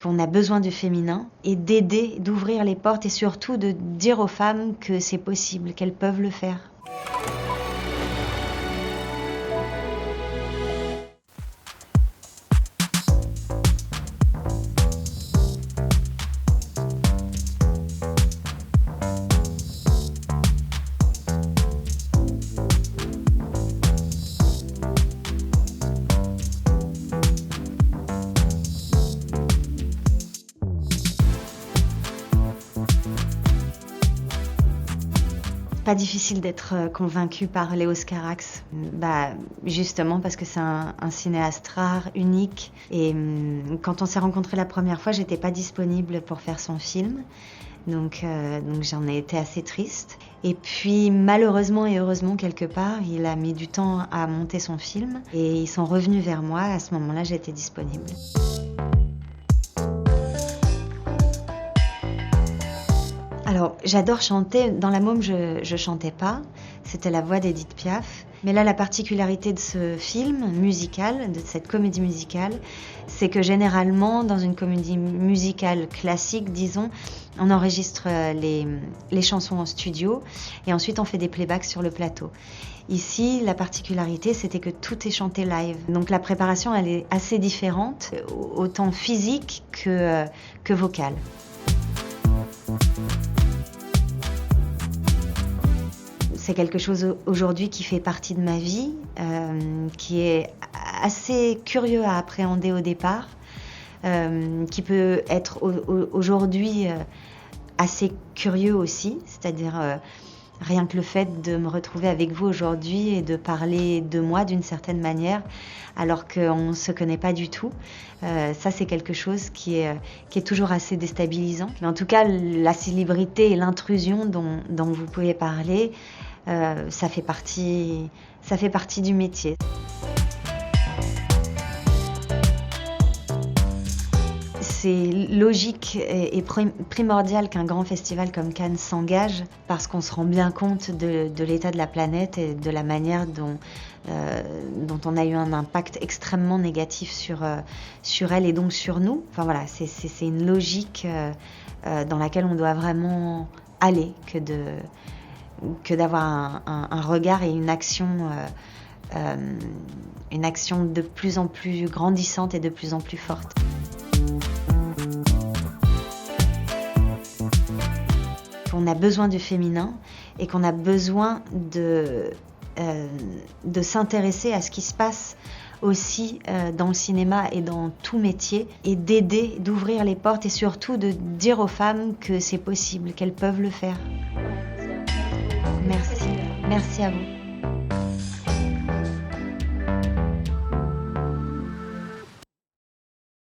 On a besoin du féminin et d'aider, d'ouvrir les portes et surtout de dire aux femmes que c'est possible, qu'elles peuvent le faire. Pas difficile d'être convaincue par Léos Carax, justement parce que c'est un cinéaste rare, unique. Et quand on s'est rencontrés la première fois, j'étais pas disponible pour faire son film, donc j'en ai été assez triste. Et puis malheureusement et heureusement quelque part, il a mis du temps à monter son film et ils sont revenus vers moi. À ce moment-là, j'étais disponible. Alors, j'adore chanter. Dans La Môme, je chantais pas. C'était la voix d'Édith Piaf. Mais là, la particularité de ce film musical, de cette comédie musicale, c'est que généralement, dans une comédie musicale classique, disons, on enregistre les chansons en studio et ensuite on fait des playbacks sur le plateau. Ici, la particularité, c'était que tout est chanté live. Donc la préparation, elle est assez différente, autant physique que vocale. C'est quelque chose aujourd'hui qui fait partie de ma vie, qui est assez curieux à appréhender au départ, qui peut être aujourd'hui assez curieux aussi, c'est-à-dire rien que le fait de me retrouver avec vous aujourd'hui et de parler de moi d'une certaine manière, alors qu'on ne se connaît pas du tout. Ça, c'est quelque chose qui est toujours assez déstabilisant. Mais en tout cas, la célébrité et l'intrusion dont vous pouvez parler, ça fait partie du métier. C'est logique et primordial qu'un grand festival comme Cannes s'engage parce qu'on se rend bien compte de l'état de la planète et de la manière dont on a eu un impact extrêmement négatif sur elle et donc sur nous. Enfin voilà, c'est une logique dans laquelle on doit vraiment aller que d'avoir un regard et une action de plus en plus grandissante et de plus en plus forte. On a besoin du féminin et qu'on a besoin de s'intéresser à ce qui se passe aussi dans le cinéma et dans tout métier et d'aider, d'ouvrir les portes et surtout de dire aux femmes que c'est possible, qu'elles peuvent le faire. Merci à vous.